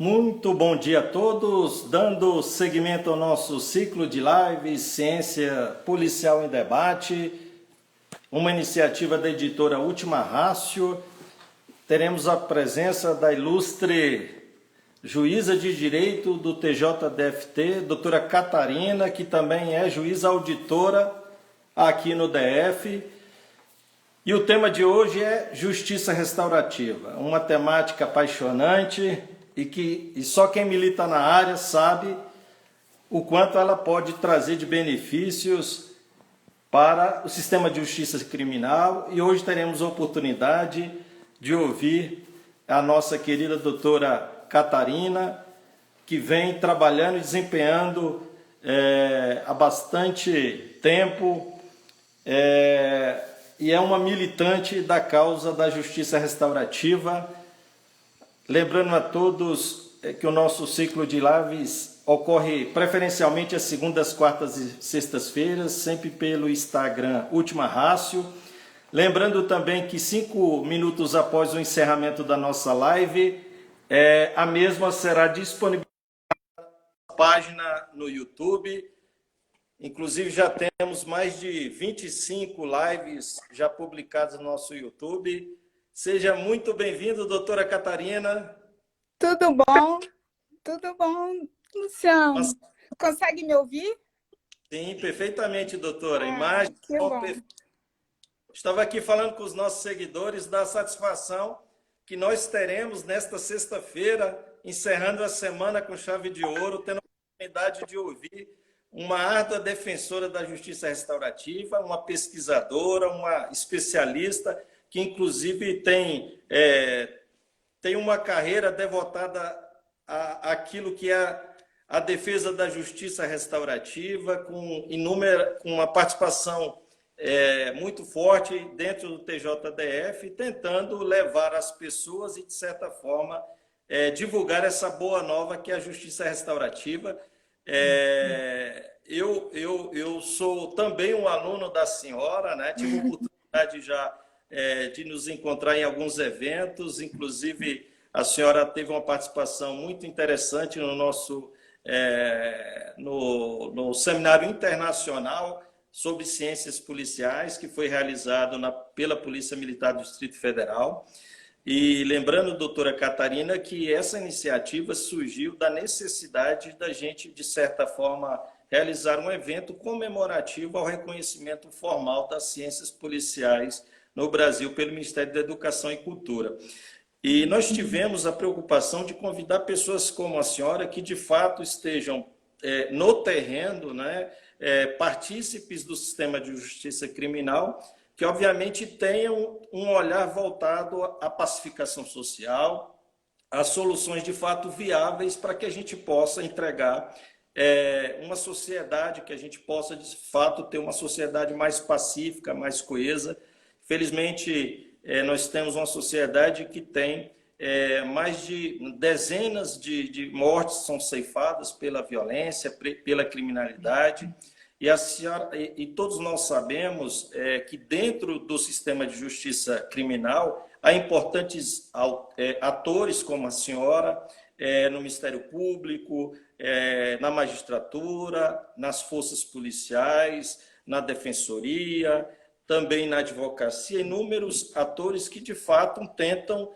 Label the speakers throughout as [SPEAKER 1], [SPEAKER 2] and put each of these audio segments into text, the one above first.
[SPEAKER 1] Muito bom dia a todos, dando seguimento ao nosso ciclo de lives Ciência Policial em Debate, uma iniciativa da editora Última Ratio. Teremos a presença da ilustre juíza de direito do TJDFT, doutora Catarina, que também é juíza auditora aqui no DF. E o tema de hoje é justiça restaurativa, uma temática apaixonante e só quem milita na área sabe o quanto ela pode trazer de benefícios para o sistema de justiça criminal. E hoje teremos a oportunidade de ouvir a nossa querida doutora Catarina, que vem trabalhando e desempenhando há bastante tempo e é uma militante da causa da justiça restaurativa. Lembrando a todos que o nosso ciclo de lives ocorre preferencialmente às segundas, quartas e sextas-feiras, sempre pelo Instagram Última Ratio. Lembrando também que 5 minutos após o encerramento da nossa live, a mesma será disponibilizada na página no YouTube. Inclusive já temos mais de 25 lives já publicadas no nosso YouTube. Seja muito bem-vindo, doutora Catarina.
[SPEAKER 2] Tudo bom, Luciano. Consegue me ouvir?
[SPEAKER 1] Sim, perfeitamente, doutora. Imagem.
[SPEAKER 2] Que bom.
[SPEAKER 1] Estava aqui falando com os nossos seguidores da satisfação que nós teremos nesta sexta-feira, encerrando a semana com chave de ouro, tendo a oportunidade de ouvir uma árdua defensora da justiça restaurativa, uma pesquisadora, uma especialista, que inclusive tem uma carreira devotada àquilo que é a defesa da justiça restaurativa, com uma participação muito forte dentro do TJDF, tentando levar as pessoas e, de certa forma, divulgar essa boa nova que é a justiça restaurativa. Eu sou também um aluno da senhora, né? Tive a oportunidade já de nos encontrar em alguns eventos, inclusive a senhora teve uma participação muito interessante no nosso no seminário internacional sobre ciências policiais, que foi realizado pela Polícia Militar do Distrito Federal. E lembrando, doutora Catarina, que essa iniciativa surgiu da necessidade da gente, de certa forma, realizar um evento comemorativo ao reconhecimento formal das ciências policiais no Brasil pelo Ministério da Educação e Cultura. E nós tivemos a preocupação de convidar pessoas como a senhora que, de fato, estejam no terreno, né, partícipes do sistema de justiça criminal, que, obviamente, tenham um olhar voltado à pacificação social, a soluções, de fato, viáveis para que a gente possa entregar uma sociedade, que a gente possa, de fato, ter uma sociedade mais pacífica, mais coesa. Felizmente, nós temos uma sociedade que tem mais de dezenas de mortes são ceifadas pela violência, pela criminalidade. E todos nós sabemos que dentro do sistema de justiça criminal há importantes atores como a senhora, no Ministério Público, na magistratura, nas forças policiais, na defensoria, também na advocacia, inúmeros atores que, de fato, tentam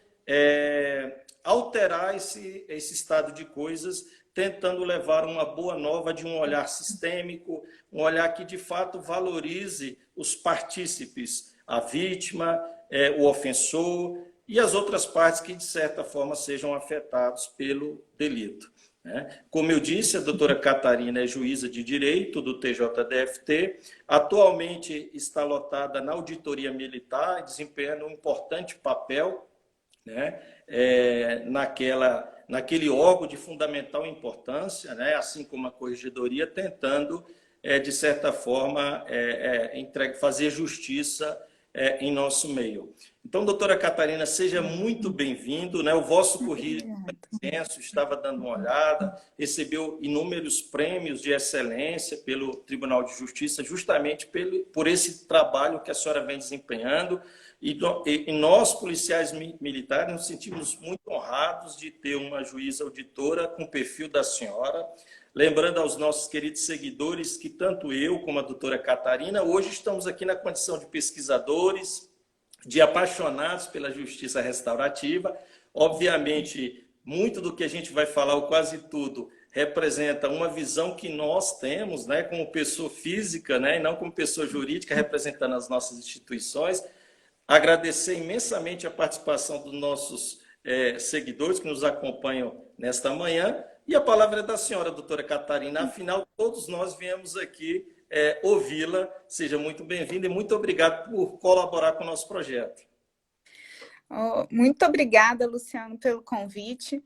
[SPEAKER 1] alterar esse estado de coisas, tentando levar uma boa nova de um olhar sistêmico, um olhar que, de fato, valorize os partícipes, a vítima, o ofensor e as outras partes que, de certa forma, sejam afetados pelo delito. Como eu disse, a doutora Catarina é juíza de direito do TJDFT, atualmente está lotada na auditoria militar, desempenhando um importante papel, né, naquele órgão de fundamental importância, né, assim como a corregedoria, tentando, de certa forma, fazer justiça em nosso meio. Então, doutora Catarina, seja muito bem-vindo, né? O vosso currículo é extenso, estava dando uma olhada, recebeu inúmeros prêmios de excelência pelo Tribunal de Justiça, justamente por esse trabalho que a senhora vem desempenhando. E nós, policiais militares, nos sentimos muito honrados de ter uma juíza auditora com o perfil da senhora. Lembrando aos nossos queridos seguidores que tanto eu como a doutora Catarina, hoje estamos aqui na condição de pesquisadores, de apaixonados pela justiça restaurativa. Obviamente, muito do que a gente vai falar, ou quase tudo, representa uma visão que nós temos, né, como pessoa física, né, e não como pessoa jurídica, representando as nossas instituições. Agradecer imensamente a participação dos nossos seguidores que nos acompanham nesta manhã. E a palavra é da senhora, doutora Catarina. Afinal, todos nós viemos aqui ouvi-la. Seja muito bem-vinda e muito obrigado por colaborar com o nosso projeto.
[SPEAKER 2] Muito obrigada, Luciano, pelo convite.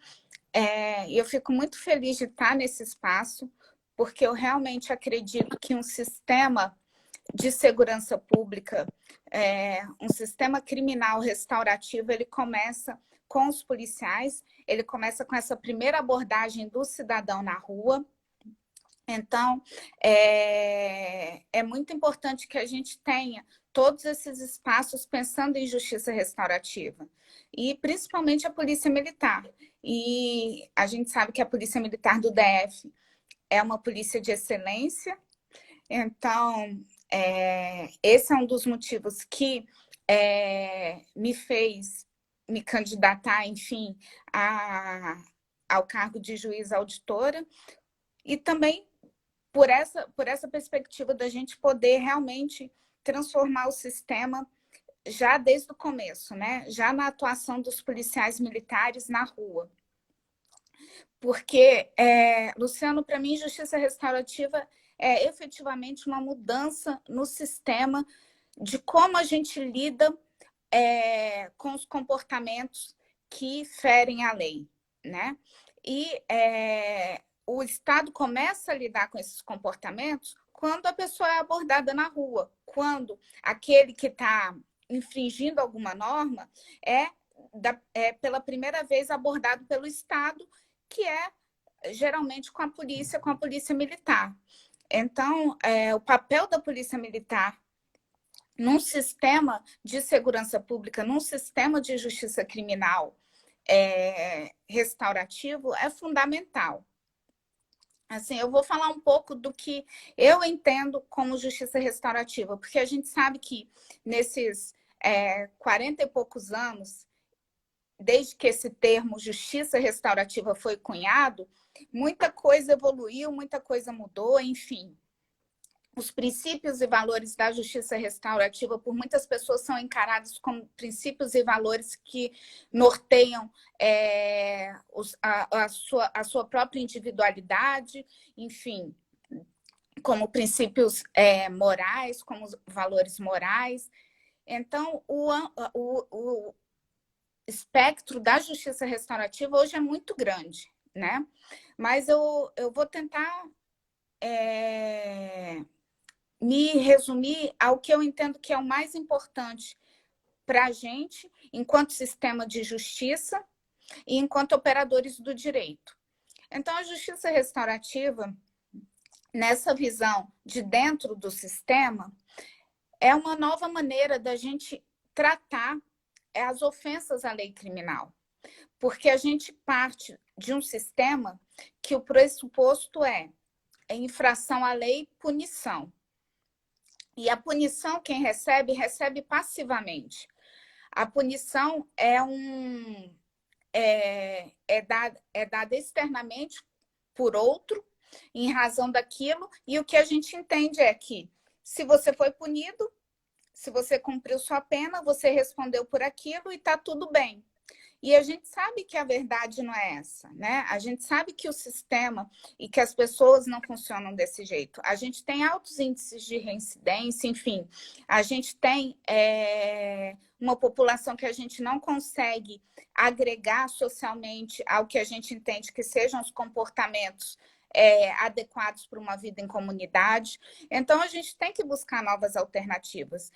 [SPEAKER 2] Eu fico muito feliz de estar nesse espaço, porque eu realmente acredito que um sistema de segurança pública, um sistema criminal restaurativo, ele começa com os policiais, ele começa com essa primeira abordagem do cidadão na rua. Então, é muito importante que a gente tenha todos esses espaços pensando em justiça restaurativa, e principalmente a Polícia Militar. E a gente sabe que a Polícia Militar do DF é uma polícia de excelência, então, esse é um dos motivos que me fez me candidatar, enfim, ao cargo de juíza auditora, e também por essa perspectiva da gente poder realmente transformar o sistema já desde o começo, né? Já na atuação dos policiais militares na rua. Porque, Luciano, para mim, justiça restaurativa é efetivamente uma mudança no sistema de como a gente lida com os comportamentos que ferem a lei, né? E o Estado começa a lidar com esses comportamentos quando a pessoa é abordada na rua, quando aquele que está infringindo alguma norma é pela primeira vez abordado pelo Estado, que é geralmente com a polícia militar. Então, o papel da polícia militar num sistema de segurança pública, num sistema de justiça criminal restaurativo é fundamental. Assim, eu vou falar um pouco do que eu entendo como justiça restaurativa, porque a gente sabe que nesses 40 e poucos anos, desde que esse termo justiça restaurativa foi cunhado, muita coisa evoluiu, muita coisa mudou, enfim. Os princípios e valores da justiça restaurativa, por muitas pessoas, são encarados como princípios e valores que norteiam a sua própria individualidade, enfim, como princípios morais, como valores morais. Então, o espectro da justiça restaurativa hoje é muito grande, né? Mas eu vou tentar me resumir ao que eu entendo que é o mais importante para a gente, enquanto sistema de justiça e enquanto operadores do direito. Então, a justiça restaurativa, nessa visão de dentro do sistema, é uma nova maneira da gente tratar as ofensas à lei criminal, porque a gente parte de um sistema que o pressuposto é infração à lei, punição. E a punição, quem recebe, recebe passivamente. A punição é dada externamente por outro, em razão daquilo, e o que a gente entende é que, se você foi punido, se você cumpriu sua pena, você respondeu por aquilo e está tudo bem. E a gente sabe que a verdade não é essa, né? A gente sabe que o sistema e que as pessoas não funcionam desse jeito. A gente tem altos índices de reincidência, enfim. A gente tem uma população que a gente não consegue agregar socialmente ao que a gente entende que sejam os comportamentos adequados para uma vida em comunidade. Então, a gente tem que buscar novas alternativas.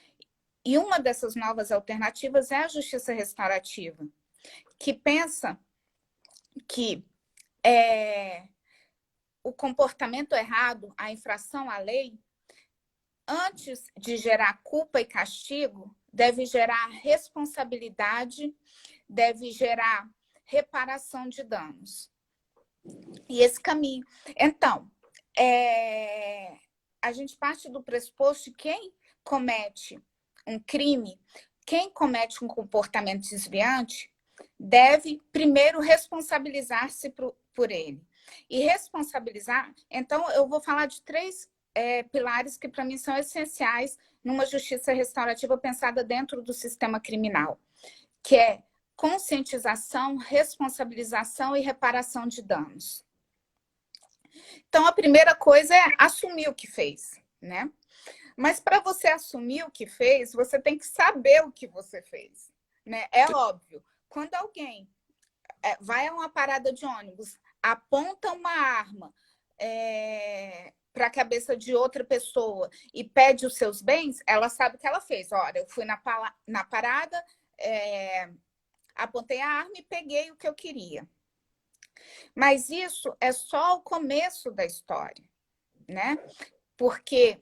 [SPEAKER 2] E uma dessas novas alternativas é a justiça restaurativa, que pensa que o comportamento errado, a infração à lei, antes de gerar culpa e castigo, deve gerar responsabilidade, deve gerar reparação de danos. E esse caminho. Então, a gente parte do pressuposto de quem comete um crime, quem comete um comportamento desviante, deve primeiro responsabilizar-se por ele. E responsabilizar, então eu vou falar de 3 pilares que para mim são essenciais numa justiça restaurativa pensada dentro do sistema criminal, que é conscientização, responsabilização e reparação de danos. Então, a primeira coisa é assumir o que fez, né? Mas para você assumir o que fez, você tem que saber o que você fez, né? É óbvio, quando alguém vai a uma parada de ônibus, aponta uma arma para a cabeça de outra pessoa e pede os seus bens, ela sabe o que ela fez. Olha, eu fui na parada, apontei a arma e peguei o que eu queria. Mas isso é só o começo da história, né? Porque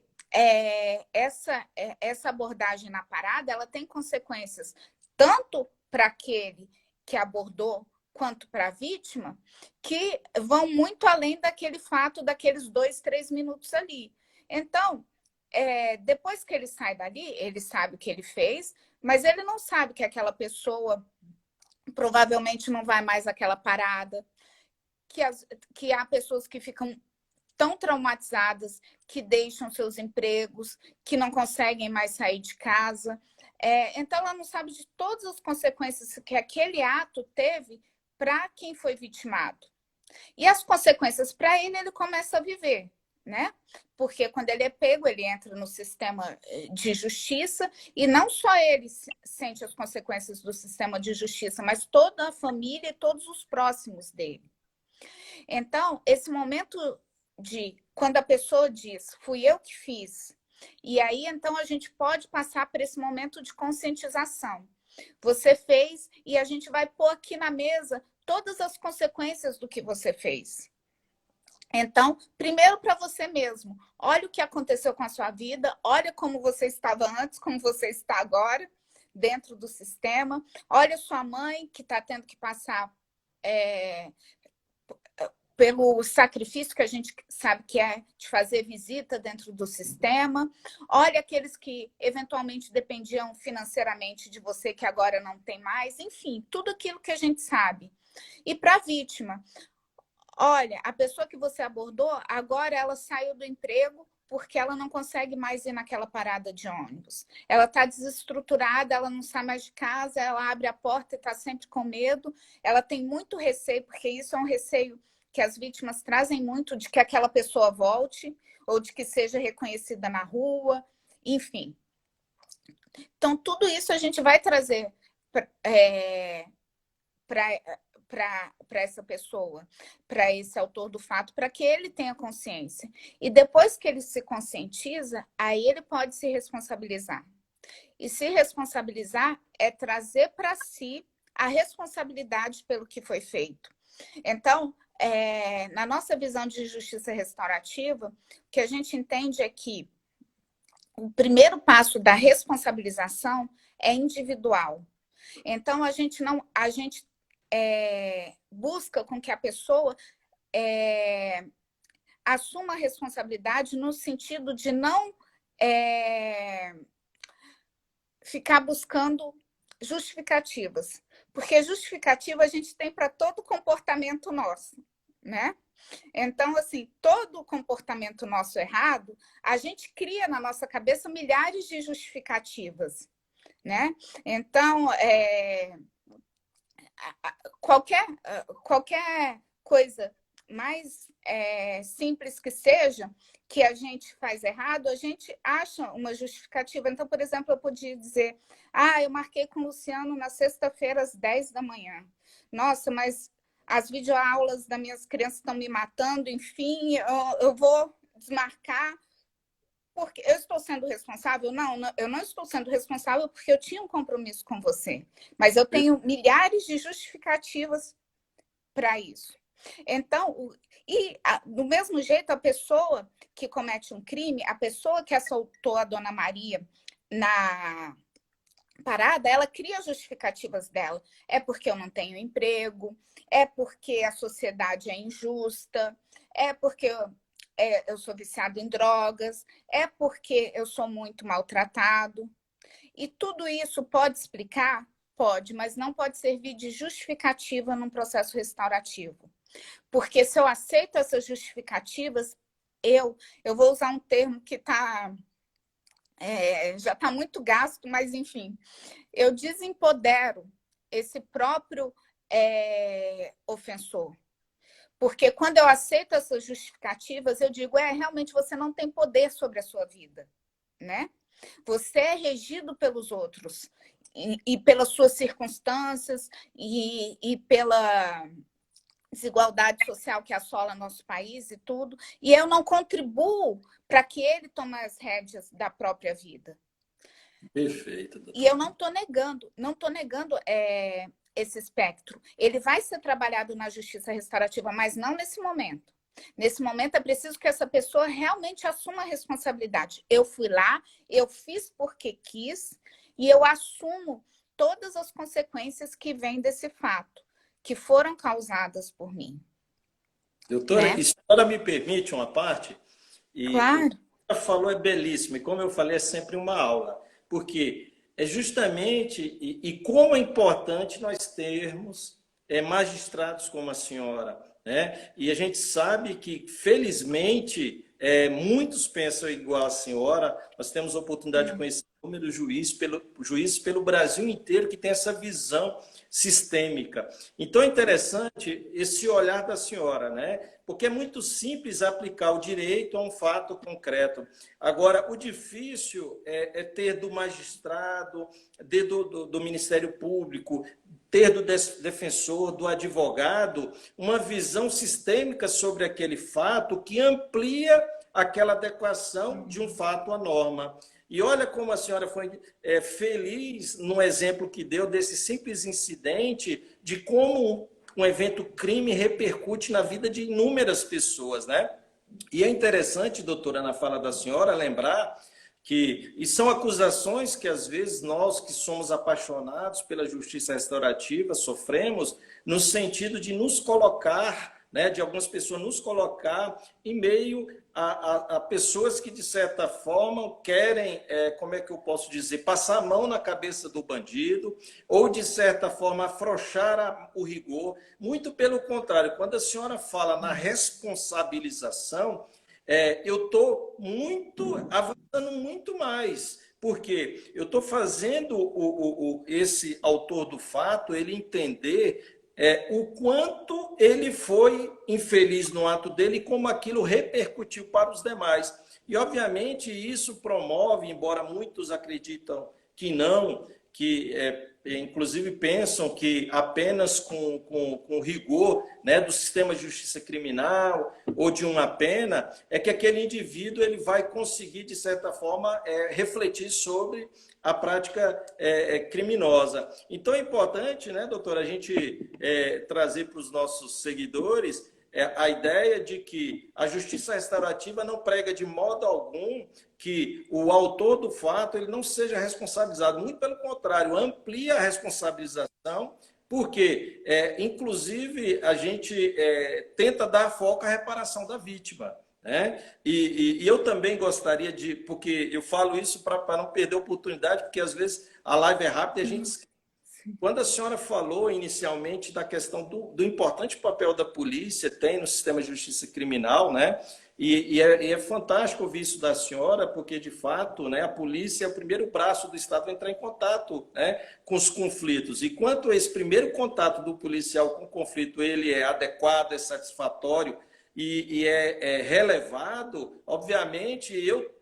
[SPEAKER 2] essa abordagem na parada, ela tem consequências tanto para aquele que abordou quanto para a vítima, que vão muito além daquele fato, daqueles 2, 3 minutos ali. Então, depois que ele sai dali, ele sabe o que ele fez, mas ele não sabe que aquela pessoa provavelmente não vai mais àquela parada, que há pessoas que ficam tão traumatizadas que deixam seus empregos, que não conseguem mais sair de casa. Então, ela não sabe de todas as consequências que aquele ato teve para quem foi vitimado. E as consequências para ele, ele começa a viver, né? Porque quando ele é pego, ele entra no sistema de justiça e não só ele sente as consequências do sistema de justiça, mas toda a família e todos os próximos dele. Então, esse momento de quando a pessoa diz, fui eu que fiz, e aí então a gente pode passar por esse momento de conscientização. Você fez e a gente vai pôr aqui na mesa todas as consequências do que você fez. Então, primeiro para você mesmo, olha o que aconteceu com a sua vida, olha como você estava antes, como você está agora, dentro do sistema, olha sua mãe que está tendo que passar pelo sacrifício que a gente sabe que é de fazer visita dentro do sistema. Olha aqueles que eventualmente dependiam financeiramente de você, que agora não tem mais. Enfim, tudo aquilo que a gente sabe. E para a vítima, olha, a pessoa que você abordou, agora ela saiu do emprego porque ela não consegue mais ir naquela parada de ônibus. Ela está desestruturada, ela não sai mais de casa, ela abre a porta e está sempre com medo. Ela tem muito receio, porque isso é um receio que as vítimas trazem muito, de que aquela pessoa volte, ou de que seja reconhecida na rua, enfim. Então, tudo isso a gente vai trazer para essa pessoa, para esse autor do fato, para que ele tenha consciência. E depois que ele se conscientiza, aí ele pode se responsabilizar. E se responsabilizar é trazer para si a responsabilidade pelo que foi feito. Então, na nossa visão de justiça restaurativa, o que a gente entende é que o primeiro passo da responsabilização é individual. Então, a gente busca com que a pessoa assuma a responsabilidade no sentido de não ficar buscando justificativas. Porque justificativa a gente tem para todo comportamento nosso, né? Então, assim, todo comportamento nosso errado, a gente cria na nossa cabeça milhares de justificativas, né? Então, qualquer coisa mais simples que seja, que a gente faz errado, a gente acha uma justificativa. Então, por exemplo, eu podia dizer, eu marquei com o Luciano na sexta-feira às 10 da manhã. Nossa, mas as videoaulas das minhas crianças estão me matando, enfim, eu vou desmarcar porque eu estou sendo responsável? Não, eu não estou sendo responsável porque eu tinha um compromisso com você. Mas eu tenho milhares de justificativas para isso. Então, do mesmo jeito, a pessoa que comete um crime, a pessoa que assaltou a Dona Maria parada, ela cria justificativas dela. É porque eu não tenho emprego, é porque a sociedade é injusta, é porque eu sou viciado em drogas, é porque eu sou muito maltratado. E tudo isso pode explicar? Pode, mas não pode servir de justificativa num processo restaurativo. Porque se eu aceito essas justificativas, eu vou usar um termo que já está muito gasto, mas enfim, eu desempodero esse próprio ofensor. Porque quando eu aceito essas justificativas, eu digo, realmente você não tem poder sobre a sua vida, né? Você é regido pelos outros e pelas suas circunstâncias e pela desigualdade social que assola nosso país e tudo, e eu não contribuo para que ele tome as rédeas da própria vida.
[SPEAKER 1] Perfeito,
[SPEAKER 2] doutor. E eu não estou negando esse espectro. Ele vai ser trabalhado na justiça restaurativa, mas não nesse momento. Nesse momento é preciso que essa pessoa realmente assuma a responsabilidade. Eu fui lá, eu fiz porque quis e eu assumo todas as consequências que vêm desse fato, que foram causadas por mim.
[SPEAKER 1] Doutora, né? E se a senhora me permite uma parte?
[SPEAKER 2] Claro.
[SPEAKER 1] O que ela falou é belíssimo, e como eu falei, é sempre uma aula, porque é justamente, e como é importante nós termos magistrados como a senhora, né? E a gente sabe que, felizmente, muitos pensam igual a senhora, nós temos a oportunidade de conhecer inúmeros juízes pelo Brasil inteiro que tem essa visão sistêmica. Então é interessante esse olhar da senhora, né? Porque é muito simples aplicar o direito a um fato concreto. Agora, o difícil é ter do magistrado, do Ministério Público, ter do defensor, do advogado, uma visão sistêmica sobre aquele fato que amplia aquela adequação de um fato à norma. E olha como a senhora foi feliz no exemplo que deu desse simples incidente, de como um evento crime repercute na vida de inúmeras pessoas, né? E é interessante, doutora, na fala da senhora, lembrar e são acusações que às vezes nós que somos apaixonados pela justiça restaurativa sofremos no sentido de nos colocar, né, de algumas pessoas nos colocar em meio a pessoas que, de certa forma, querem, como é que eu posso dizer, passar a mão na cabeça do bandido ou, de certa forma, afrouxar o rigor. Muito pelo contrário, quando a senhora fala na responsabilização, eu estou avançando muito mais, porque eu estou fazendo esse autor do fato ele entender o quanto ele foi infeliz no ato dele e como aquilo repercutiu para os demais. E, obviamente, isso promove, embora muitos acreditam que não, que inclusive pensam que apenas com rigor, né, do sistema de justiça criminal ou de uma pena, é que aquele indivíduo ele vai conseguir, de certa forma, refletir sobre a prática criminosa. Então é importante, né, doutora, a gente trazer para os nossos seguidores a ideia de que a justiça restaurativa não prega de modo algum que o autor do fato ele não seja responsabilizado. Muito pelo contrário, amplia a responsabilização, porque, inclusive, a gente tenta dar foco à reparação da vítima. Né? E eu também gostaria de, porque eu falo isso para não perder a oportunidade, porque às vezes a live é rápida e a gente esquece. Quando a senhora falou inicialmente da questão do importante papel da polícia tem no sistema de justiça criminal, né? E é fantástico ouvir isso da senhora, porque, de fato, né, a polícia é o primeiro braço do Estado a entrar em contato, né, com os conflitos. E quanto esse primeiro contato do policial com o conflito ele é adequado, é satisfatório e é relevado, obviamente,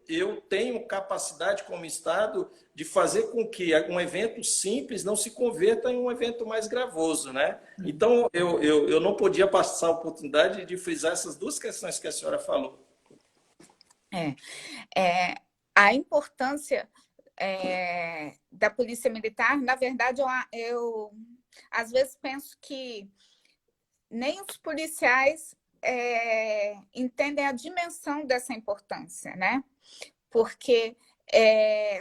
[SPEAKER 1] eu tenho capacidade como Estado de fazer com que um evento simples não se converta em um evento mais gravoso, né? Então, eu não podia passar a oportunidade de frisar essas duas questões que a senhora falou.
[SPEAKER 2] A importância da Polícia Militar, na verdade, eu às vezes penso que nem os policiais entendem a dimensão dessa importância, né? Porque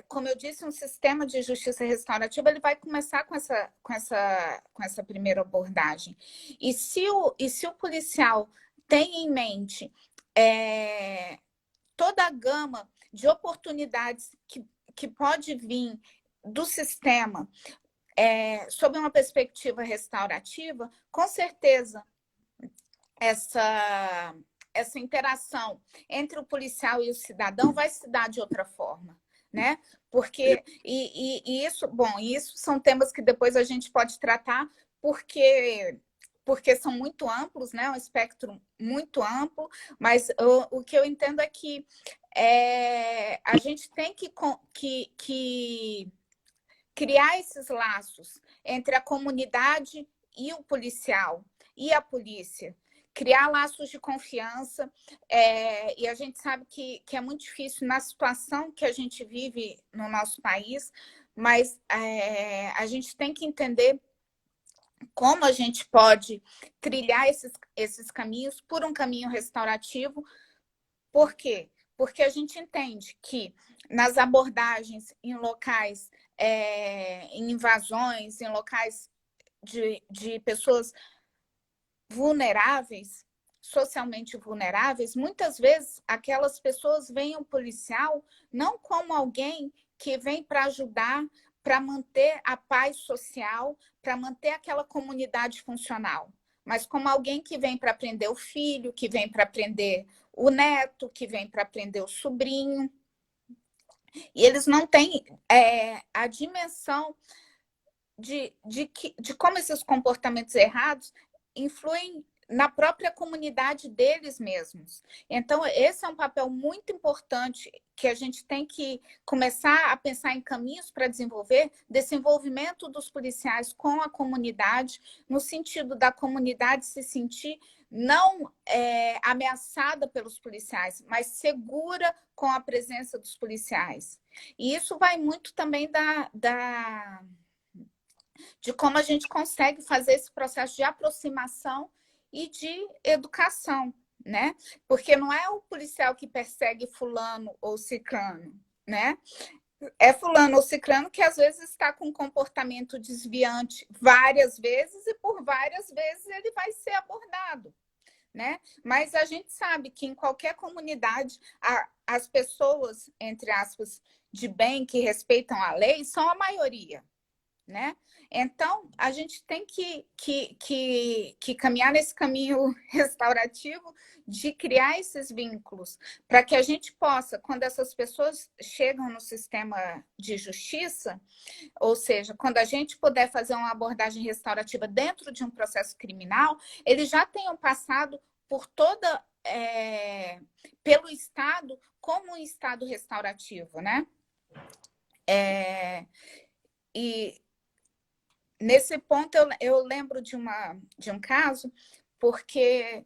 [SPEAKER 2] como eu disse, um sistema de justiça restaurativa ele vai começar com essa primeira abordagem. E se o policial tem em mente toda a gama de oportunidades que pode vir do sistema sob uma perspectiva restaurativa, com certeza essa interação entre o policial e o cidadão vai se dar de outra forma, né? Porque isso são temas que depois a gente pode tratar, porque são muito amplos, né? Um espectro muito amplo, mas o que eu entendo é que a gente tem que criar esses laços entre a comunidade e o policial e a polícia, criar laços de confiança, e a gente sabe que é muito difícil na situação que a gente vive no nosso país, mas a gente tem que entender como a gente pode trilhar esses caminhos por um caminho restaurativo. Por quê? Porque a gente entende que nas abordagens em locais, em invasões, em locais de pessoas vulneráveis, socialmente vulneráveis, muitas vezes aquelas pessoas veem o policial não como alguém que vem para ajudar, para manter a paz social, para manter aquela comunidade funcional, mas como alguém que vem para prender o filho, que vem para prender o neto, que vem para prender o sobrinho. E eles não têm a dimensão de como esses comportamentos errados influem na própria comunidade deles mesmos. Então, esse é um papel muito importante que a gente tem que começar a pensar em caminhos para desenvolver, desenvolvimento dos policiais com a comunidade, no sentido da comunidade se sentir não ameaçada pelos policiais, mas segura com a presença dos policiais. E isso vai muito também de como a gente consegue fazer esse processo de aproximação e de educação, né? Porque não é o policial que persegue fulano ou ciclano, né? É fulano ou ciclano que às vezes está com um comportamento desviante várias vezes e por várias vezes ele vai ser abordado, né? Mas a gente sabe que em qualquer comunidade as pessoas, entre aspas, de bem, que respeitam a lei, são a maioria, né? Então, a gente tem que caminhar nesse caminho restaurativo de criar esses vínculos, para que a gente possa, quando essas pessoas chegam no sistema de justiça, ou seja, quando a gente puder fazer uma abordagem restaurativa dentro de um processo criminal, eles já tenham passado por pelo Estado como um Estado restaurativo, né? E nesse ponto, eu lembro de um caso, porque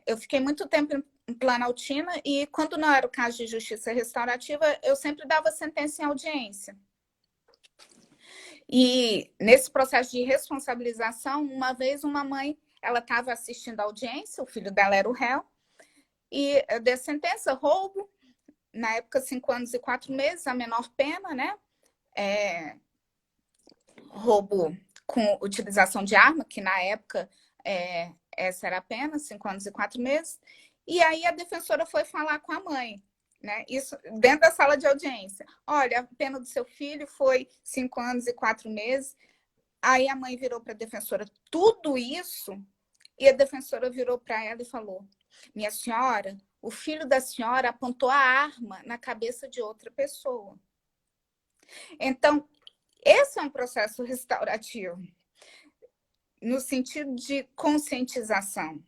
[SPEAKER 2] eu fiquei muito tempo em Planaltina e, quando não era o caso de justiça restaurativa, eu sempre dava sentença em audiência. E, nesse processo de responsabilização, uma vez uma mãe ela estava assistindo a audiência, o filho dela era o réu, e eu dei sentença, roubo, na época 5 anos e 4 meses, a menor pena, né? Roubo com utilização de arma, que na época essa era a pena, 5 anos e 4 meses. E aí a defensora foi falar com a mãe, né? Isso dentro da sala de audiência. Olha, a pena do seu filho foi 5 anos e 4 meses. Aí a mãe virou para a defensora tudo isso, e a defensora virou para ela e falou: minha senhora, o filho da senhora apontou a arma na cabeça de outra pessoa. Então, esse é um processo restaurativo, no sentido de conscientização.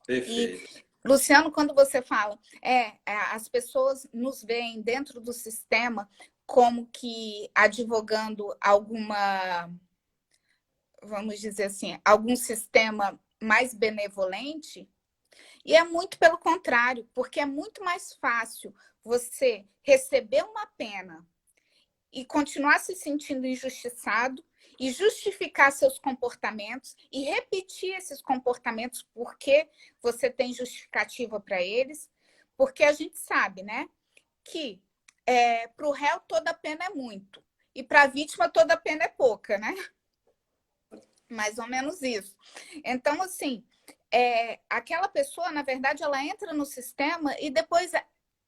[SPEAKER 1] Perfeito.
[SPEAKER 2] E, Luciano, quando você fala, as pessoas nos veem dentro do sistema como que advogando alguma, vamos dizer assim, algum sistema mais benevolente, e é muito pelo contrário, porque é muito mais fácil você receber uma pena e continuar se sentindo injustiçado e justificar seus comportamentos e repetir esses comportamentos porque você tem justificativa para eles, porque a gente sabe, né, que para o réu toda pena é muito, e para a vítima toda pena é pouca, né? Mais ou menos isso. Então, assim, aquela pessoa, na verdade, ela entra no sistema e depois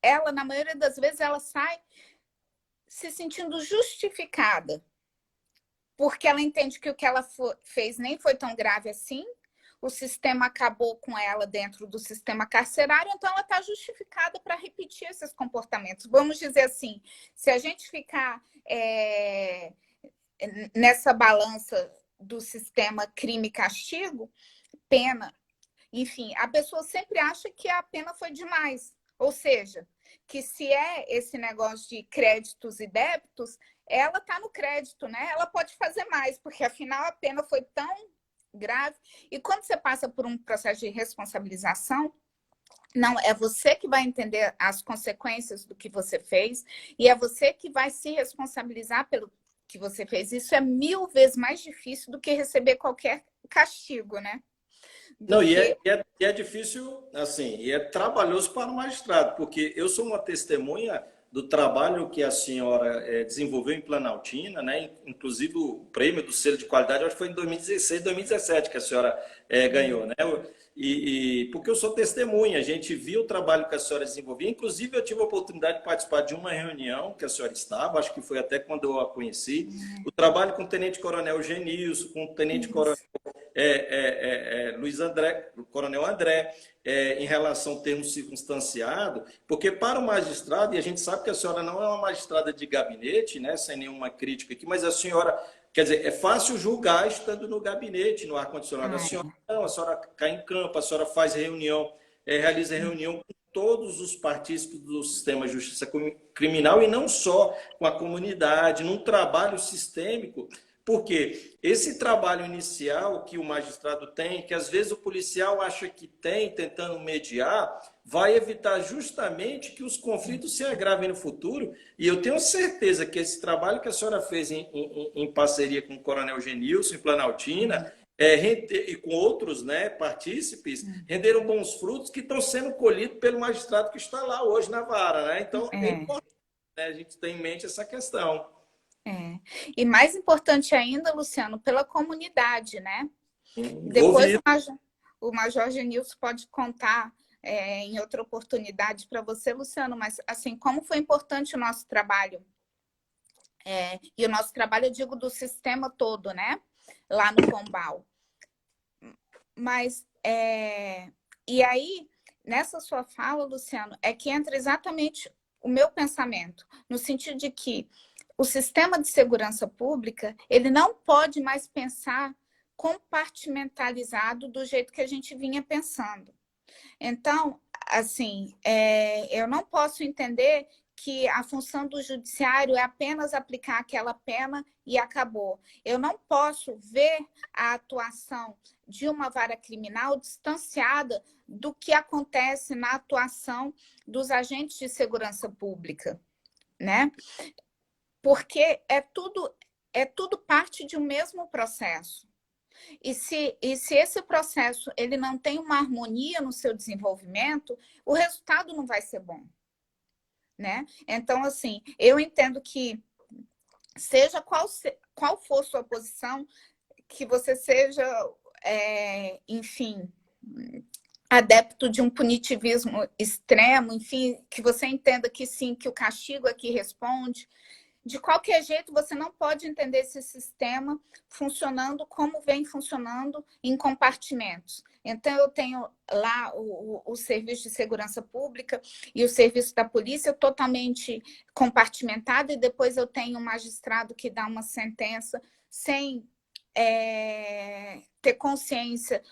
[SPEAKER 2] ela, na maioria das vezes, ela sai se sentindo justificada, porque ela entende que o que ela fez nem foi tão grave assim, o sistema acabou com ela dentro do sistema carcerário, então ela está justificada para repetir esses comportamentos. Vamos dizer assim, se a gente ficar nessa balança do sistema crime e castigo, pena, enfim, a pessoa sempre acha que a pena foi demais. Ou seja, que se é esse negócio de créditos e débitos, ela está no crédito, né? Ela pode fazer mais, porque afinal a pena foi tão grave. E quando você passa por um processo de responsabilização, não, é você que vai entender as consequências do que você fez e é você que vai se responsabilizar pelo que você fez. Isso é 1000 vezes mais difícil do que receber qualquer castigo, né?
[SPEAKER 1] Não, e é difícil, assim, e é trabalhoso para o magistrado, porque eu sou uma testemunha do trabalho que a senhora desenvolveu em Planaltina, né? Inclusive o prêmio do selo de qualidade, acho que foi em 2016, 2017 que a senhora ganhou, né? Porque eu sou testemunha, a gente viu o trabalho que a senhora desenvolvia, inclusive eu tive a oportunidade de participar de uma reunião que a senhora estava, acho que foi até quando eu a conheci, o trabalho com o Tenente Coronel Genilson, com o Tenente Coronel Luiz André, o Coronel André, em relação ao termo circunstanciado, porque para o magistrado, e a gente sabe que a senhora não é uma magistrada de gabinete, né, sem nenhuma crítica aqui, mas a senhora, quer dizer, é fácil julgar estando no gabinete, no ar-condicionado. A senhora não, a senhora cai em campo, a senhora faz reunião, realiza reunião com todos os partícipes do sistema de justiça criminal e não só com a comunidade, num trabalho sistêmico. Porque esse trabalho inicial que o magistrado tem, que às vezes o policial acha que tem, tentando mediar, vai evitar justamente que os conflitos se agravem no futuro. E eu tenho certeza que esse trabalho que a senhora fez em parceria com o Coronel Genilson, em Planaltina, e com outros, né, partícipes, renderam bons frutos que estão sendo colhidos pelo magistrado que está lá hoje na vara. Né? Então, é importante, né, a gente ter em mente essa questão.
[SPEAKER 2] E mais importante ainda, Luciano, pela comunidade, né?
[SPEAKER 1] Depois
[SPEAKER 2] o Major Genilson pode contar em outra oportunidade para você, Luciano, mas assim, como foi importante o nosso trabalho, e o nosso trabalho, eu digo, do sistema todo, né? Lá no Pombal. Mas, e aí, nessa sua fala, Luciano, é que entra exatamente o meu pensamento, no sentido de que o sistema de segurança pública, ele não pode mais pensar compartimentalizado do jeito que a gente vinha pensando. Então, assim, eu não posso entender que a função do judiciário é apenas aplicar aquela pena e acabou. Eu não posso ver a atuação de uma vara criminal distanciada do que acontece na atuação dos agentes de segurança pública, né? Porque é tudo parte de um mesmo processo. E se esse processo ele não tem uma harmonia no seu desenvolvimento, o resultado não vai ser bom. Né? Então, assim, eu entendo que seja qual for sua posição, que você seja, enfim, adepto de um punitivismo extremo, enfim, que você entenda que sim, que o castigo é que responde. De qualquer jeito, você não pode entender esse sistema funcionando como vem funcionando em compartimentos. Então, eu tenho lá o serviço de segurança pública e o serviço da polícia totalmente compartimentado, e depois eu tenho um magistrado que dá uma sentença sem ter consciência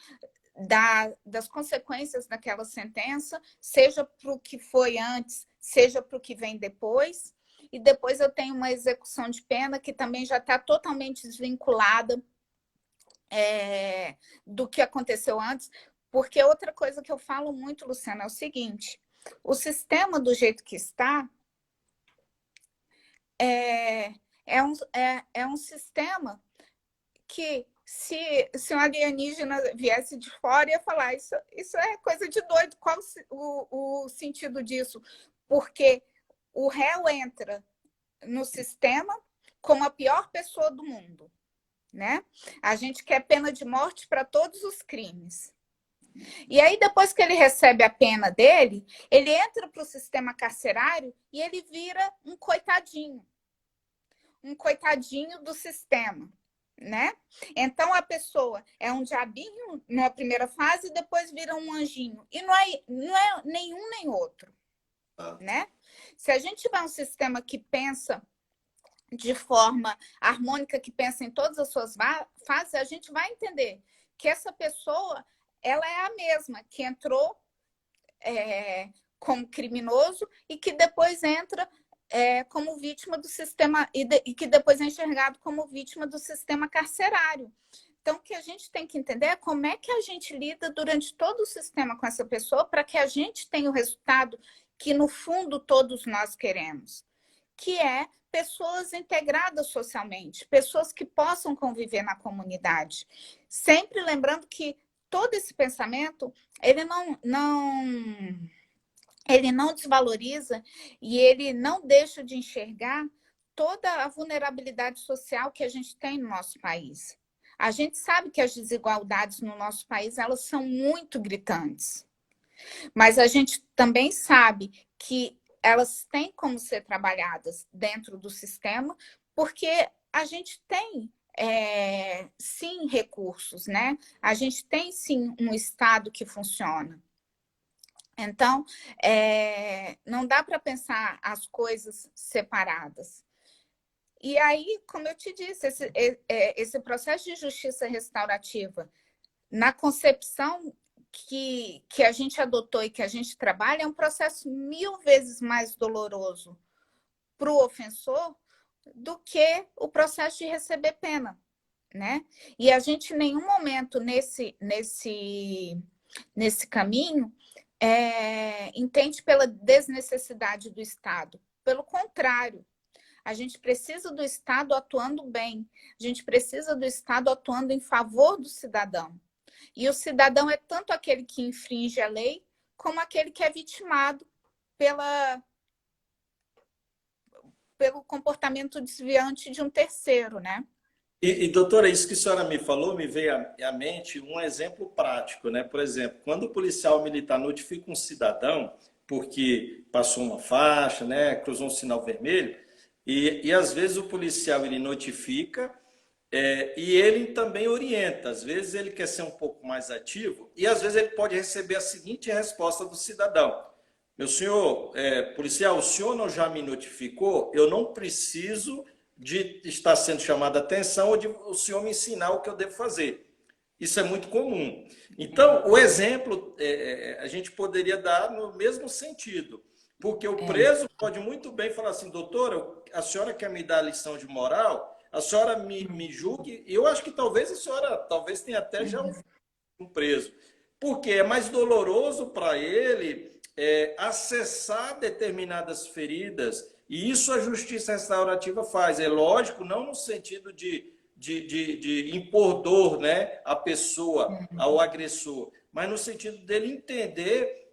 [SPEAKER 2] das consequências daquela sentença, seja para o que foi antes, seja para o que vem depois. E depois eu tenho uma execução de pena que também já está totalmente desvinculada do que aconteceu antes, porque outra coisa que eu falo muito, Luciana, é o seguinte: o sistema do jeito que está é um sistema que, se um alienígena viesse de fora, ia falar, isso é coisa de doido, qual o sentido disso? Porque o réu entra no sistema como a pior pessoa do mundo, né? A gente quer pena de morte para todos os crimes. E aí, depois que ele recebe a pena dele, ele entra para o sistema carcerário e ele vira um coitadinho do sistema, né? Então, a pessoa é um diabinho na primeira fase e depois vira um anjinho. E não é nenhum nem outro, né? Se a gente tiver um sistema que pensa de forma harmônica, que pensa em todas as suas fases, a gente vai entender que essa pessoa, ela é a mesma que entrou como criminoso e que depois entra como vítima do sistema, e que depois é enxergado como vítima do sistema carcerário. Então, o que a gente tem que entender é como é que a gente lida durante todo o sistema com essa pessoa para que a gente tenha o resultado que, no fundo, todos nós queremos, que é pessoas integradas socialmente, pessoas que possam conviver na comunidade. Sempre lembrando que todo esse pensamento, ele não desvaloriza e ele não deixa de enxergar toda a vulnerabilidade social que a gente tem no nosso país. A gente sabe que as desigualdades no nosso país, elas são muito gritantes. Mas a gente também sabe que elas têm como ser trabalhadas dentro do sistema, porque a gente tem, sim, recursos, né? A gente tem, sim, um Estado que funciona. Então, não dá para pensar as coisas separadas. E aí, como eu te disse, esse processo de justiça restaurativa, na concepção que a gente adotou e que a gente trabalha, é um processo 1000 vezes mais doloroso para o ofensor do que o processo de receber pena, né? E a gente, em nenhum momento nesse caminho, entende pela desnecessidade do Estado. Pelo contrário, a gente precisa do Estado atuando bem, a gente precisa do Estado atuando em favor do cidadão. E o cidadão é tanto aquele que infringe a lei, como aquele que é vitimado pelo comportamento desviante de um terceiro, né?
[SPEAKER 1] Doutora, isso que a senhora me falou, me veio à mente um exemplo prático, né? Por exemplo, quando o policial militar notifica um cidadão porque passou uma faixa, né, cruzou um sinal vermelho, e às vezes o policial ele notifica e ele também orienta. Às vezes ele quer ser um pouco mais ativo e às vezes ele pode receber a seguinte resposta do cidadão: meu senhor, policial, o senhor não já me notificou? Eu não preciso de estar sendo chamado a atenção ou de o senhor me ensinar o que eu devo fazer. Isso é muito comum. Então, o exemplo a gente poderia dar no mesmo sentido, porque o preso pode muito bem falar assim: doutora, a senhora quer me dar lição de moral? A senhora me julgue? E eu acho que talvez a senhora tenha até já um preso, porque é mais doloroso para ele acessar determinadas feridas. E isso a justiça restaurativa faz. É lógico, não no sentido de impor dor, né, à pessoa, ao agressor, mas no sentido dele entender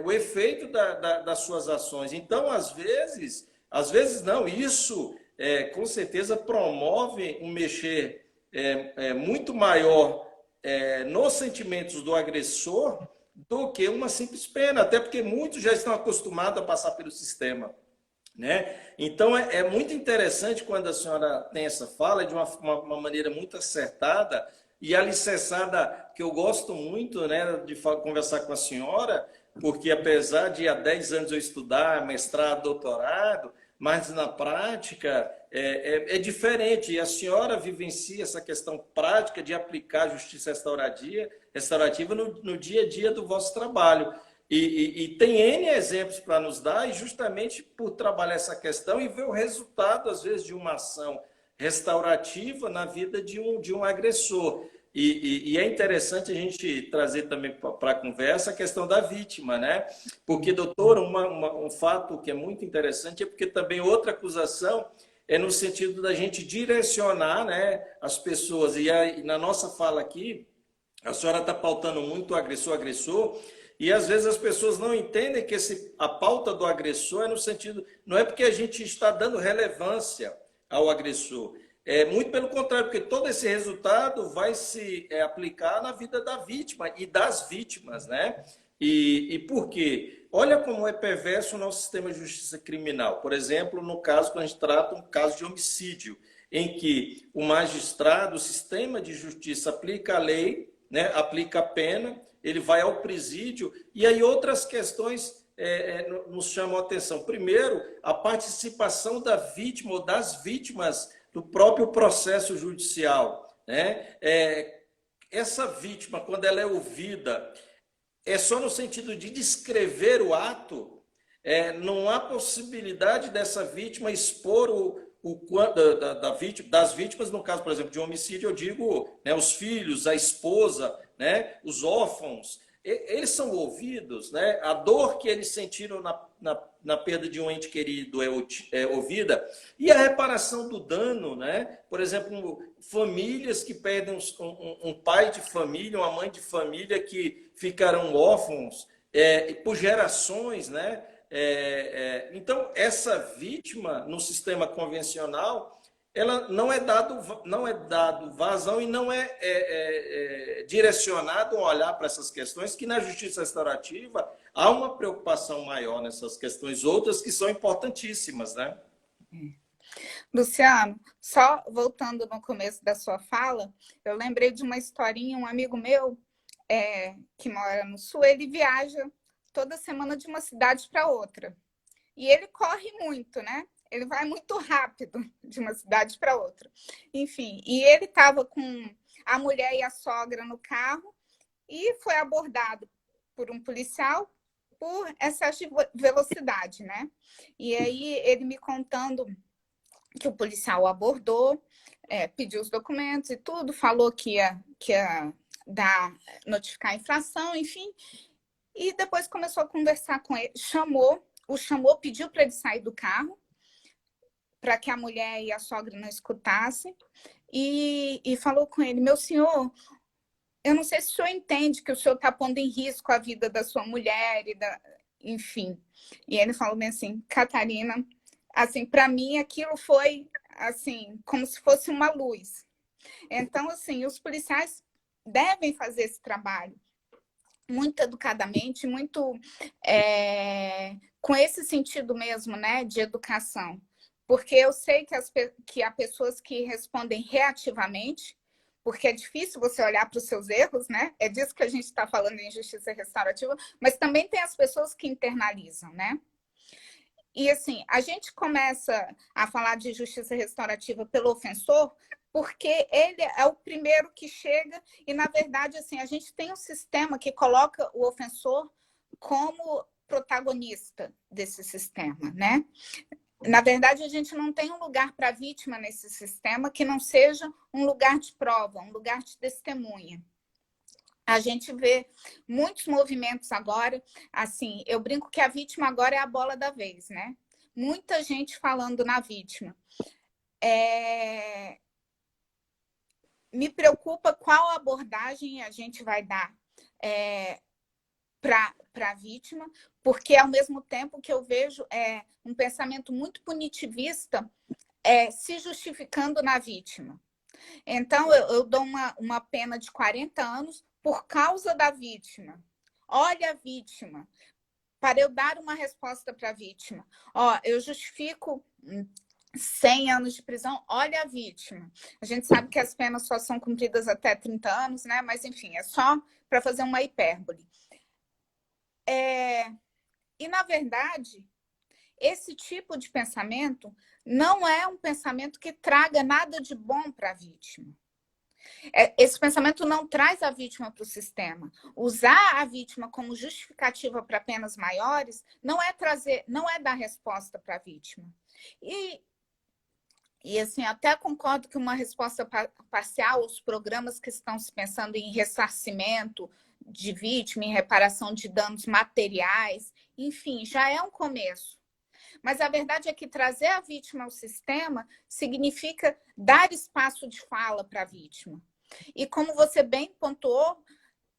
[SPEAKER 1] o efeito das suas ações. Então, às vezes não, isso com certeza promove um mexer muito maior nos sentimentos do agressor do que uma simples pena, até porque muitos já estão acostumados a passar pelo sistema, né? Então, é muito interessante quando a senhora tem essa fala de uma maneira muito acertada e alicerçada, que eu gosto muito, né, de conversar com a senhora, porque apesar de há 10 anos eu estudar, mestrado, doutorado, mas na prática é diferente. E a senhora vivencia essa questão prática de aplicar a justiça restaurativa no dia a dia do vosso trabalho. E tem N exemplos para nos dar, e justamente por trabalhar essa questão e ver o resultado, às vezes, de uma ação restaurativa na vida de um agressor. E é interessante a gente trazer também para a conversa a questão da vítima, né? Porque, doutora, um fato que é muito interessante é porque também outra acusação é no sentido da gente direcionar, né, as pessoas. E na nossa fala aqui, a senhora está pautando muito o agressor, E às vezes as pessoas não entendem que a pauta do agressor é no sentido, não é porque a gente está dando relevância ao agressor, é muito pelo contrário, porque todo esse resultado vai se aplicar na vida da vítima e das vítimas, né? E por quê? Olha como é perverso o nosso sistema de justiça criminal. Por exemplo, no caso, quando a gente trata um caso de homicídio, em que o magistrado, o sistema de justiça aplica a lei, né, aplica a pena, ele vai ao presídio, e aí outras questões nos chamam a atenção. Primeiro, a participação da vítima ou das vítimas do próprio processo judicial, né? Essa vítima, quando ela é ouvida, é só no sentido de descrever o ato, não há possibilidade dessa vítima expor das vítimas, no caso, por exemplo, de um homicídio, eu digo, né, os filhos, a esposa, né, os órfãos, eles são ouvidos, né? A dor que eles sentiram na perda de um ente querido é ouvida, e a reparação do dano, né? Por exemplo, famílias que perdem um pai de família, uma mãe de família que ficarão órfãos por gerações, né? Então, essa vítima no sistema convencional, ela não é dado vazão e não é direcionado a olhar para essas questões, que na justiça restaurativa há uma preocupação maior nessas questões, outras que são importantíssimas, né?
[SPEAKER 2] Luciano, só voltando no começo da sua fala, eu lembrei de uma historinha, um amigo meu que mora no Sul, ele viaja toda semana de uma cidade para outra. E ele corre muito, né? Ele vai muito rápido de uma cidade para outra. Enfim, e ele estava com a mulher e a sogra no carro e foi abordado por um policial por excesso de velocidade, né? E aí ele me contando que o policial abordou, pediu os documentos e tudo, falou que ia notificar a infração, enfim. E depois começou a conversar com ele, chamou, pediu para ele sair do carro, para que a mulher e a sogra não escutassem, e falou com ele: meu senhor, eu não sei se o senhor entende que o senhor está pondo em risco a vida da sua mulher, enfim. E ele falou bem assim: Catarina, assim, para mim aquilo foi assim, como se fosse uma luz. Então, assim, os policiais devem fazer esse trabalho muito educadamente, muito com esse sentido mesmo, né, de educação. Porque eu sei que há pessoas que respondem reativamente, porque é difícil você olhar para os seus erros, né? É disso que a gente está falando em justiça restaurativa, mas também tem as pessoas que internalizam, né? E assim, a gente começa a falar de justiça restaurativa pelo ofensor, porque ele é o primeiro que chega e, na verdade, assim, a gente tem um sistema que coloca o ofensor como protagonista desse sistema, né? Na verdade, a gente não tem um lugar para a vítima nesse sistema que não seja um lugar de prova, um lugar de testemunha. A gente vê muitos movimentos agora, assim, eu brinco que a vítima agora é a bola da vez, né? Muita gente falando na vítima. Me preocupa qual abordagem a gente vai dar para a vítima, porque ao mesmo tempo que eu vejo um pensamento muito punitivista se justificando na vítima. Então, eu dou uma pena de 40 anos por causa da vítima. Olha a vítima. Para eu dar uma resposta para a vítima. Eu justifico 100 anos de prisão, olha a vítima. A gente sabe que as penas só são cumpridas até 30 anos, né? Mas, enfim, é só para fazer uma hipérbole. E, na verdade, esse tipo de pensamento não é um pensamento que traga nada de bom para a vítima. Esse pensamento não traz a vítima para o sistema. Usar a vítima como justificativa para penas maiores não é dar resposta para a vítima. E assim, até concordo que uma resposta parcial, os programas que estão se pensando em ressarcimento de vítima, em reparação de danos materiais, enfim, já é um começo. Mas a verdade é que trazer a vítima ao sistema significa dar espaço de fala para a vítima. E como você bem pontuou,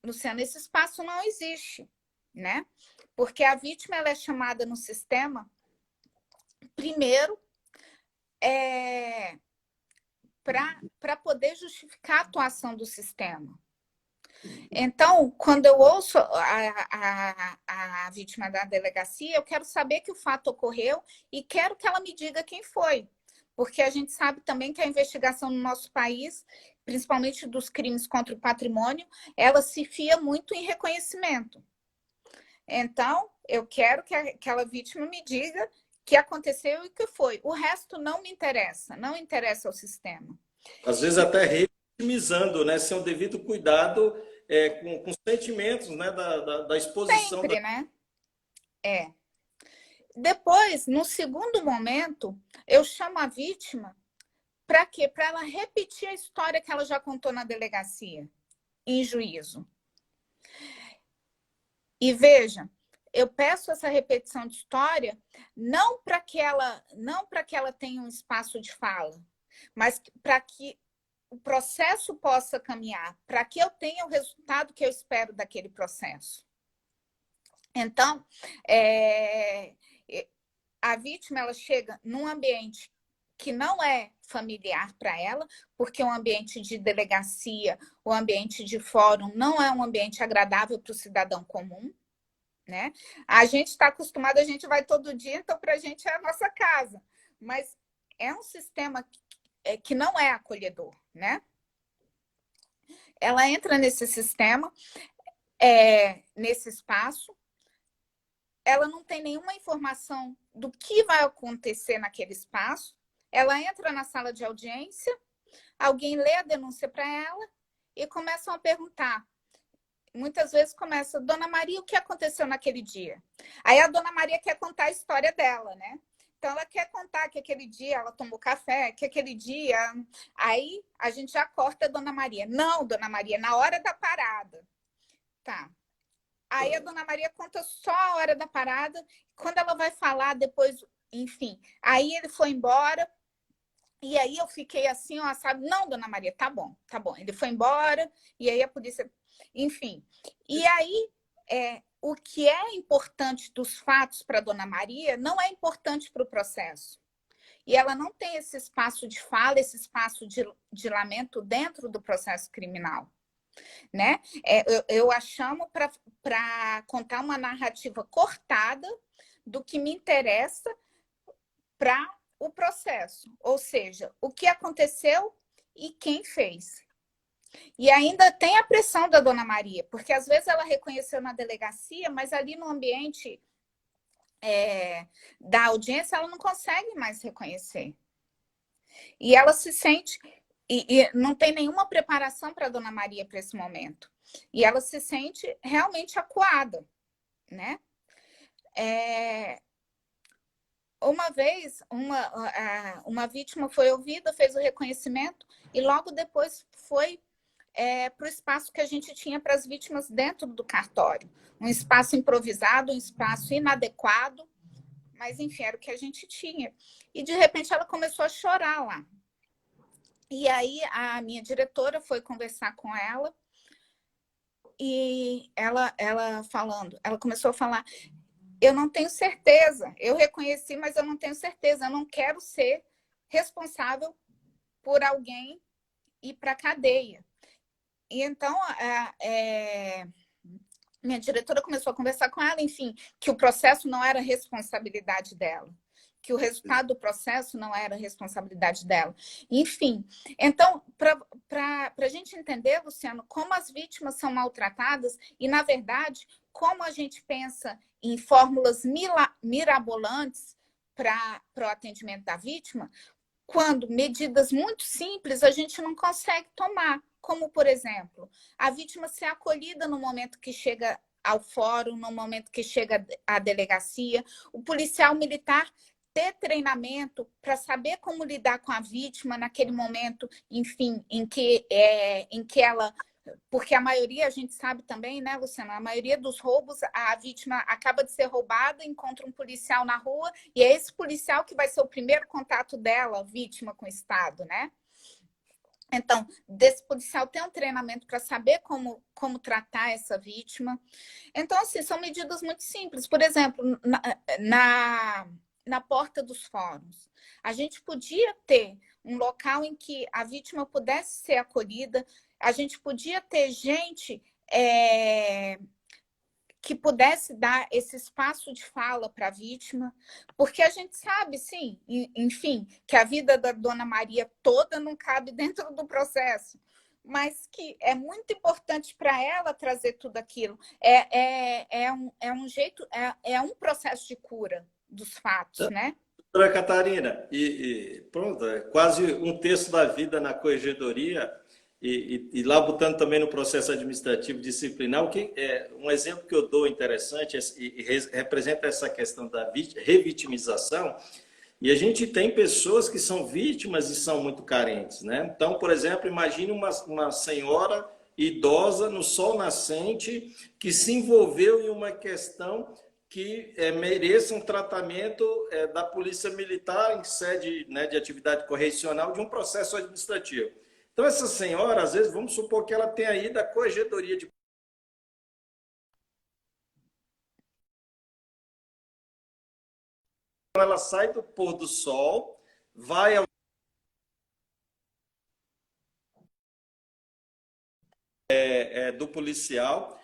[SPEAKER 2] Luciana, esse espaço não existe. né? Porque a vítima ela é chamada no sistema, primeiro, para poder justificar a atuação do sistema. Então, quando eu ouço a vítima da delegacia, eu quero saber que o fato ocorreu e quero que ela me diga quem foi. Porque a gente sabe também que a investigação no nosso país, principalmente dos crimes contra o patrimônio, ela se fia muito em reconhecimento. Então, eu quero que aquela vítima me diga o que aconteceu e o que foi. O resto não me interessa, não interessa ao sistema.
[SPEAKER 1] Às vezes até revitimizando, né? Sem o devido cuidado com os sentimentos, né? Da exposição.
[SPEAKER 2] Sempre, né? Depois, no segundo momento, eu chamo a vítima para quê? Para ela repetir a história que ela já contou na delegacia, em juízo. E veja, eu peço essa repetição de história não para que ela tenha um espaço de fala, mas para que o processo possa caminhar, para que eu tenha o resultado que eu espero daquele processo. Então, a vítima ela chega num ambiente que não é familiar para ela, porque o ambiente de delegacia, o ambiente de fórum não é um ambiente agradável para o cidadão comum, né? A gente está acostumado, a gente vai todo dia, então para a gente é a nossa casa, mas é um sistema que não é acolhedor, né? Ela entra nesse sistema, nesse espaço, ela não tem nenhuma informação do que vai acontecer naquele espaço, ela entra na sala de audiência, alguém lê a denúncia para ela e começam a perguntar. Muitas vezes começa, Dona Maria, o que aconteceu naquele dia? Aí a Dona Maria quer contar a história dela, né? Então ela quer contar que aquele dia ela tomou café, que aquele dia... Aí a gente já corta a Dona Maria. Não, Dona Maria, na hora da parada. Tá. Aí a Dona Maria conta só a hora da parada. Quando ela vai falar depois, enfim. Aí ele foi embora. E aí eu fiquei assim, ó, sabe? Não, Dona Maria, tá bom, tá bom. Ele foi embora. E aí a polícia... Enfim. E aí, o que é importante dos fatos para a Dona Maria não é importante para o processo. E ela não tem esse espaço de fala, esse espaço de lamento dentro do processo criminal. Né? Eu a chamo para contar uma narrativa cortada do que me interessa para o processo. Ou seja, o que aconteceu e quem fez. E ainda tem a pressão da Dona Maria, porque às vezes ela reconheceu na delegacia, mas ali no ambiente da audiência ela não consegue mais reconhecer. E ela se sente... E não tem nenhuma preparação para a Dona Maria para esse momento. E ela se sente realmente acuada, né? Uma vez, uma vítima foi ouvida, fez o reconhecimento e logo depois foi para o espaço que a gente tinha para as vítimas dentro do cartório. Um espaço improvisado, um espaço inadequado, mas enfim, era o que a gente tinha. E de repente ela começou a chorar lá. E aí a minha diretora foi conversar com ela e ela começou a falar, eu não tenho certeza, eu reconheci, mas eu não tenho certeza, eu não quero ser responsável por alguém ir para a cadeia. E então, minha diretora começou a conversar com ela, enfim, que o processo não era responsabilidade dela, que o resultado do processo não era responsabilidade dela. Enfim, então, para a gente entender, Luciano, como as vítimas são maltratadas e, na verdade, como a gente pensa em fórmulas mirabolantes para o atendimento da vítima, quando medidas muito simples a gente não consegue tomar, como, por exemplo, a vítima ser acolhida no momento que chega ao fórum, no momento que chega à delegacia, o policial militar ter treinamento para saber como lidar com a vítima naquele momento, enfim, em que ela... Porque a maioria, a gente sabe também, né, Luciana? A maioria dos roubos, a vítima acaba de ser roubada, encontra um policial na rua, e é esse policial que vai ser o primeiro contato dela, vítima, com o Estado, né? Então, desse policial ter um treinamento para saber como tratar essa vítima. Então, assim, são medidas muito simples. Por exemplo, na porta dos fóruns, a gente podia ter um local em que a vítima pudesse ser acolhida, a gente podia ter gente que pudesse dar esse espaço de fala para a vítima, porque a gente sabe, sim, enfim, que a vida da Dona Maria toda não cabe dentro do processo, mas que é muito importante para ela trazer tudo aquilo. É um jeito, é um processo de cura dos fatos, né?
[SPEAKER 1] Doutora Catarina, pronto, é quase um terço da vida na corregedoria e lá botando também no processo administrativo disciplinar, um exemplo que eu dou interessante representa essa questão da revitimização, e a gente tem pessoas que são vítimas e são muito carentes, né? Então, por exemplo, imagine uma senhora idosa no sol nascente que se envolveu em uma questão que mereça um tratamento da Polícia Militar em sede, né, de atividade correcional de um processo administrativo. Então, essa senhora, às vezes, vamos supor que ela tenha ido à corregedoria de... Ela sai do pôr do sol, vai ao... do policial,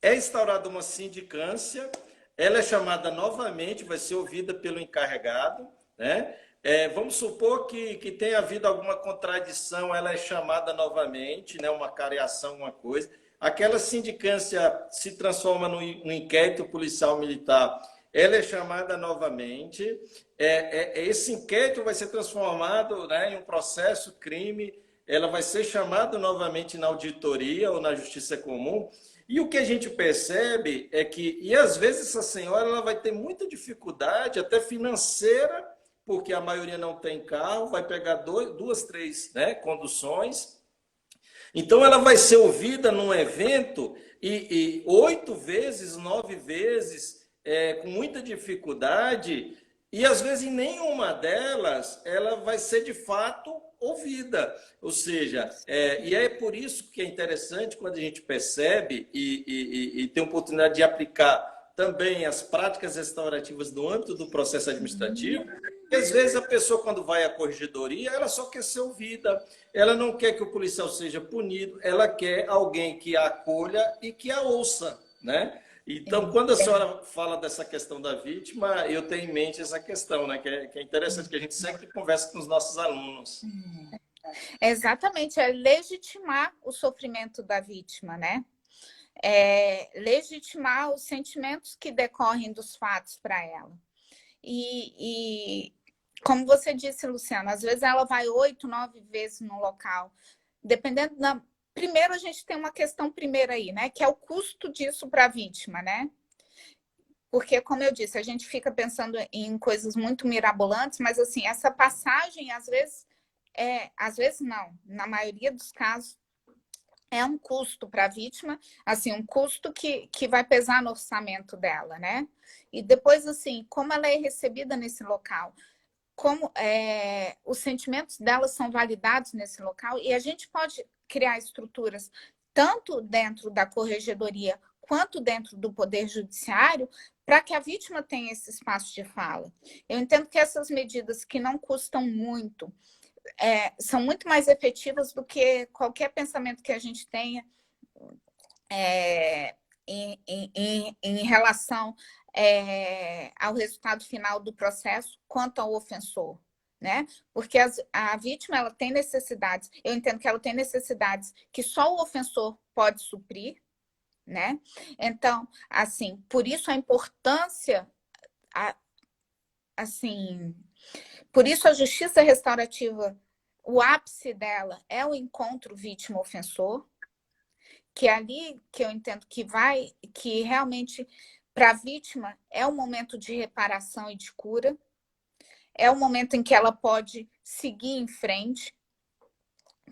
[SPEAKER 1] é instaurada uma sindicância, ela é chamada novamente, vai ser ouvida pelo encarregado, né? Vamos supor que tenha havido alguma contradição, ela é chamada novamente, né? Uma careação, uma coisa. Aquela sindicância se transforma no inquérito policial militar, ela é chamada novamente. Esse inquérito vai ser transformado, né, em um processo crime, ela vai ser chamada novamente na auditoria ou na justiça comum. E o que a gente percebe é que, e às vezes essa senhora ela vai ter muita dificuldade, até financeira, porque a maioria não tem carro, vai pegar duas, três, né, conduções. Então ela vai ser ouvida num evento e 8 vezes, 9 vezes, com muita dificuldade, e às vezes em nenhuma delas ela vai ser de fato ouvida. Ou seja, e é por isso que é interessante quando a gente percebe e tem oportunidade de aplicar também as práticas restaurativas no âmbito do processo administrativo, que às vezes a pessoa, quando vai à corregedoria, ela só quer ser ouvida, ela não quer que o policial seja punido, ela quer alguém que a acolha e que a ouça, né? Então, quando a senhora fala dessa questão da vítima, eu tenho em mente essa questão, né? Que é interessante, que a gente sempre conversa com os nossos alunos.
[SPEAKER 2] Exatamente, é legitimar o sofrimento da vítima, né? Legitimar os sentimentos que decorrem dos fatos para ela. E como você disse, Luciana, às vezes ela vai 8, 9 vezes no local, dependendo da... Primeiro, a gente tem uma questão primeira aí, né? Que é o custo disso para a vítima, né? Porque, como eu disse, a gente fica pensando em coisas muito mirabolantes, mas, assim, essa passagem, às vezes não, na maioria dos casos, é um custo para a vítima, assim, um custo que vai pesar no orçamento dela, né? E depois, assim, como ela é recebida nesse local, como os sentimentos dela são validados nesse local, e a gente pode criar estruturas tanto dentro da corregedoria quanto dentro do Poder Judiciário para que a vítima tenha esse espaço de fala. Eu entendo que essas medidas que não custam muito, são muito mais efetivas do que qualquer pensamento que a gente tenha em relação ao resultado final do processo quanto ao ofensor, né? Porque a vítima ela tem necessidades, eu entendo que ela tem necessidades que só o ofensor pode suprir, né? Então, assim, por isso a importância, assim, por isso a justiça restaurativa, o ápice dela é o encontro vítima-ofensor, que é ali que eu entendo que realmente para a vítima é um momento de reparação e de cura, é o momento em que ela pode seguir em frente.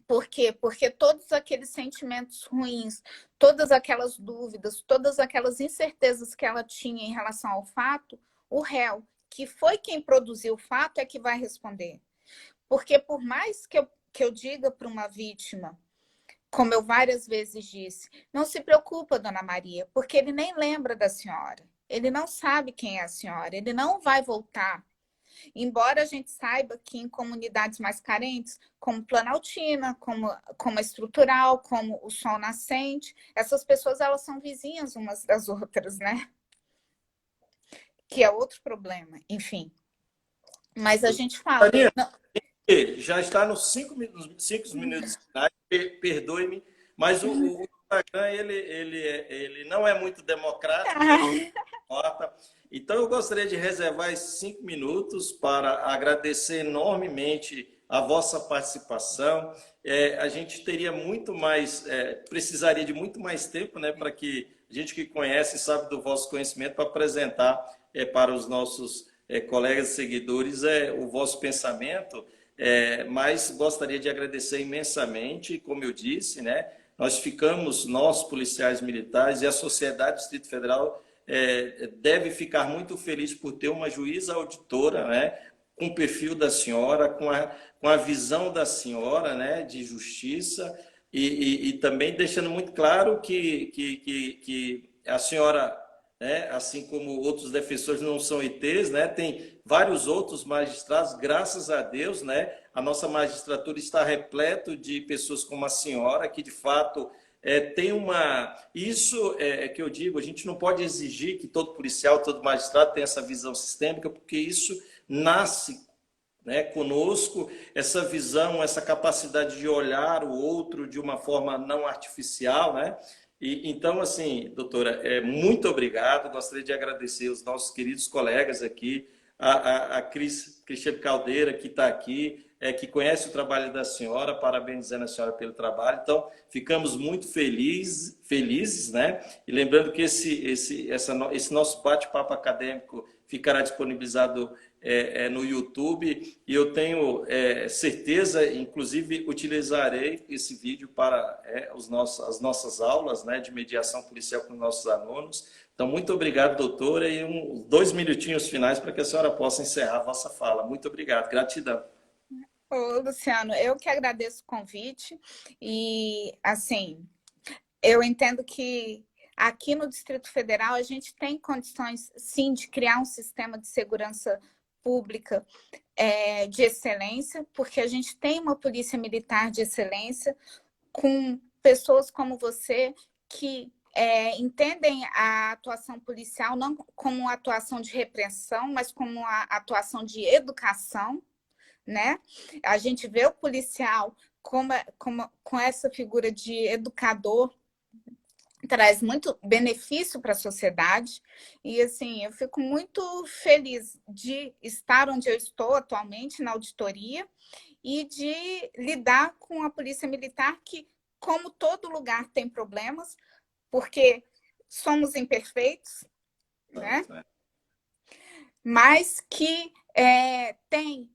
[SPEAKER 2] Por quê? Porque todos aqueles sentimentos ruins, todas aquelas dúvidas, todas aquelas incertezas que ela tinha em relação ao fato, o réu, que foi quem produziu o fato, é que vai responder. Porque por mais que eu que eu diga para uma vítima, como eu várias vezes disse, não se preocupa, dona Maria, porque ele nem lembra da senhora. Ele não sabe quem é a senhora, ele não vai voltar. Embora a gente saiba que em comunidades mais carentes, como Planaltina, como a Estrutural, como o Sol Nascente, essas pessoas elas são vizinhas umas das outras, né? Que é outro problema, enfim. Mas a gente fala...
[SPEAKER 1] Tânia,
[SPEAKER 2] Não,
[SPEAKER 1] já está nos 5 minutos finais, perdoe-me, mas o Instagram ele não é muito democrático, nota. Então, eu gostaria de reservar esses 5 minutos para agradecer enormemente a vossa participação. A gente teria muito mais, precisaria de muito mais tempo, né, para que a gente que conhece e sabe do vosso conhecimento para apresentar para os nossos colegas e seguidores o vosso pensamento, mas gostaria de agradecer imensamente, como eu disse, né, nós policiais militares e a sociedade do Distrito Federal deve ficar muito feliz por ter uma juíza auditora, né, com o perfil da senhora, com a visão da senhora, né, de justiça, e também deixando muito claro que a senhora, né, assim como outros defensores não são ETs, né, tem vários outros magistrados, graças a Deus, né, a nossa magistratura está repleto de pessoas como a senhora, que de fato... tem uma... Isso é que eu digo, a gente não pode exigir que todo policial, todo magistrado tenha essa visão sistêmica, porque isso nasce, né, conosco, essa visão, essa capacidade de olhar o outro de uma forma não artificial, né? Então, assim, doutora, muito obrigado. Gostaria de agradecer os nossos queridos colegas aqui, a Cristiane Caldeira, que está aqui, que conhece o trabalho da senhora, parabenizando a senhora pelo trabalho. Então, ficamos muito felizes, né? E lembrando que esse nosso bate-papo acadêmico ficará disponibilizado no YouTube, e eu tenho certeza, inclusive utilizarei esse vídeo para as nossas aulas, né, de mediação policial com nossos alunos. Então, muito obrigado, doutora, e 2 minutinhos finais para que a senhora possa encerrar a vossa fala. Muito obrigado, gratidão.
[SPEAKER 2] ô, Luciano, eu que agradeço o convite e, assim, eu entendo que aqui no Distrito Federal a gente tem condições, sim, de criar um sistema de segurança pública de excelência, porque a gente tem uma polícia militar de excelência, com pessoas como você que entendem a atuação policial não como uma atuação de repressão, mas como uma atuação de educação, né? A gente vê o policial com essa figura de educador, traz muito benefício para a sociedade, e assim, eu fico muito feliz de estar onde eu estou atualmente, na auditoria, e de lidar com a polícia militar, que, como todo lugar, tem problemas, porque somos imperfeitos, né? Mas que tem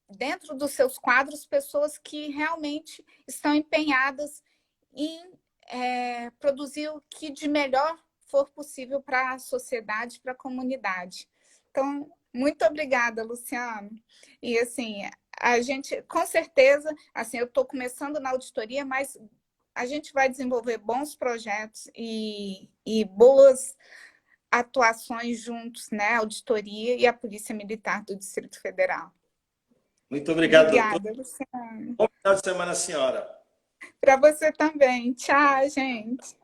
[SPEAKER 2] dentro dos seus quadros pessoas que realmente estão empenhadas em produzir o que de melhor for possível para a sociedade, para a comunidade. Então, muito obrigada, Luciano. E assim, a gente, com certeza, assim, eu estou começando na auditoria, mas a gente vai desenvolver bons projetos e boas atuações juntos, né? A auditoria e a Polícia Militar do Distrito Federal.
[SPEAKER 1] Muito obrigado,
[SPEAKER 2] Obrigada,
[SPEAKER 1] doutor.
[SPEAKER 2] Luciano.
[SPEAKER 1] Bom final de semana, senhora.
[SPEAKER 2] Para você também. Tchau, gente.